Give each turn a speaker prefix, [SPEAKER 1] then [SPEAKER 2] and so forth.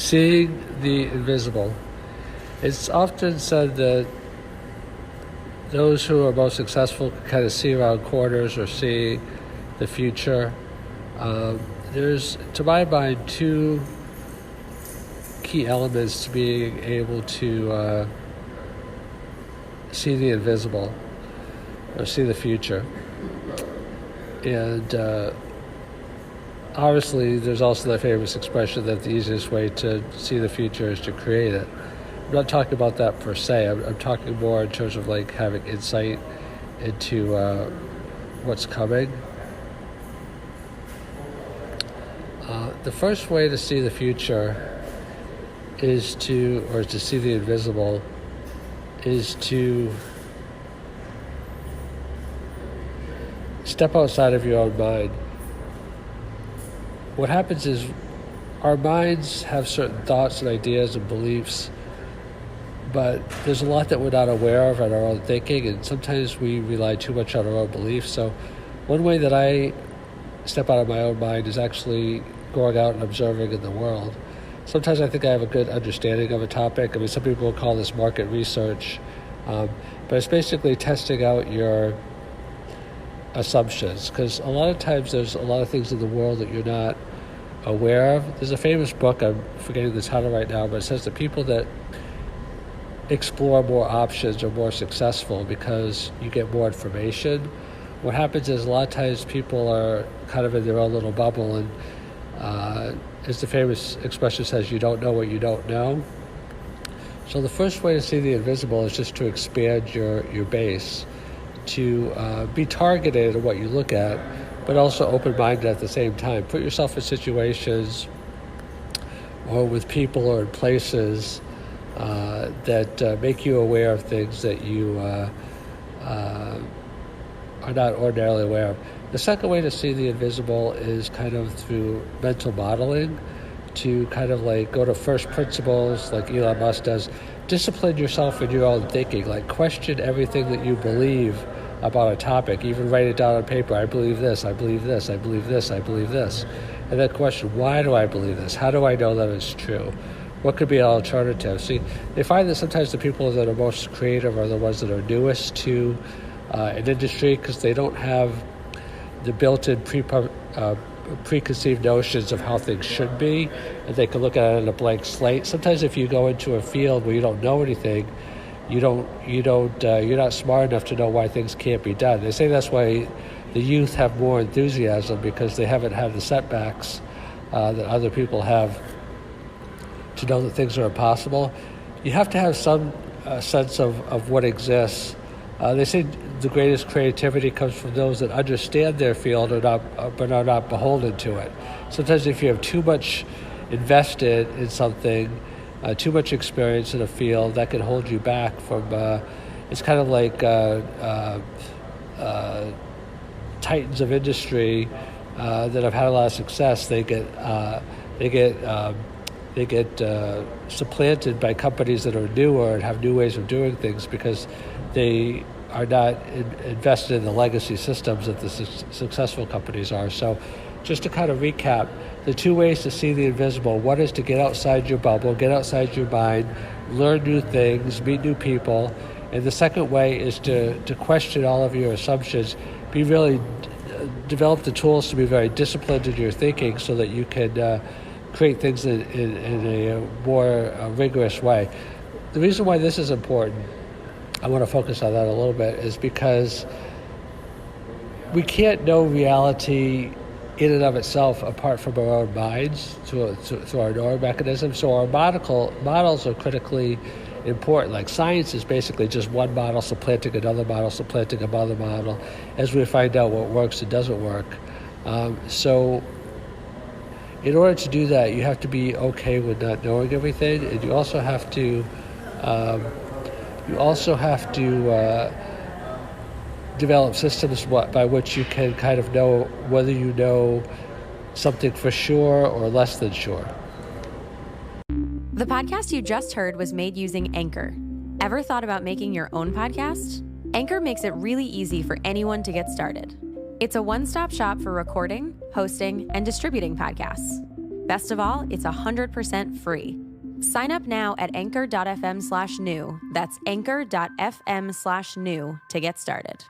[SPEAKER 1] Seeing the invisible. It's often said that those who are most successful can kind of see around corners or see the future. There's, to my mind, two key elements to being able to see the invisible or see the future. And obviously, there's also the famous expression that the easiest way to see the future is to create it. I'm not talking about that per se. I'm talking more in terms of like having insight into what's coming. The first way to see the future is to see the invisible, is to step outside of your own mind. What happens is our minds have certain thoughts and ideas and beliefs, but there's a lot that we're not aware of in our own thinking, and sometimes we rely too much on our own beliefs. So one way that I step out of my own mind is actually going out and observing in the world. Sometimes I think I have a good understanding of a topic. I mean, some people call this market research, but it's basically testing out your assumptions, because a lot of times there's a lot of things in the world that you're not aware of. There's a famous book, I'm forgetting the title right now, but it says that people that explore more options are more successful because you get more information. What happens is a lot of times people are kind of in their own little bubble, and as the famous expression says, you don't know what you don't know. So the first way to see the invisible is just to expand your base, to be targeted at what you look at, but also open-minded at the same time. Put yourself in situations or with people or in places that make you aware of things that you are not ordinarily aware of. The second way to see the invisible is kind of through mental modeling, to kind of like go to first principles like Elon Musk does. Discipline yourself in your own thinking, like question everything that you believe about a topic, even write it down on paper. I believe this, I believe this, I believe this, I believe this. And then question, why do I believe this? How do I know that it's true? What could be an alternative? See, they find that sometimes the people that are most creative are the ones that are newest to an industry, because they don't have the built-in preconceived notions of how things should be, and they can look at it on a blank slate. Sometimes if you go into a field where you don't know anything, you're not smart enough to know why things can't be done. They say that's why the youth have more enthusiasm, because they haven't had the setbacks that other people have to know that things are impossible. You have to have some sense of what exists. They say the greatest creativity comes from those that understand their field but are not beholden to it. Sometimes if you have too much invested in something, too much experience in a field, that can hold you back from, it's kind of like titans of industry that have had a lot of success. They get supplanted by companies that are newer and have new ways of doing things, because they are not invested in the legacy systems that the successful companies are. So just to kind of recap, the two ways to see the invisible: one is to get outside your bubble, get outside your mind, learn new things, meet new people. And the second way is to question all of your assumptions, develop the tools to be very disciplined in your thinking so that you can create things in a more rigorous way. The reason why this is important, I want to focus on that a little bit, is because we can't know reality in and of itself apart from our own minds through our neural mechanisms. So our models are critically important. Like science is basically just one model supplanting another model, supplanting another model, as we find out what works and doesn't work. So in order to do that, you have to be okay with not knowing everything, and you also have to develop systems by which you can kind of know whether you know something for sure or less than sure.
[SPEAKER 2] The podcast you just heard was made using Anchor. Ever thought about making your own podcast? Anchor makes it really easy for anyone to get started. It's a one-stop shop for recording, hosting, and distributing podcasts. Best of all, it's 100% free. Sign up now at anchor.fm/new. That's anchor.fm/new to get started.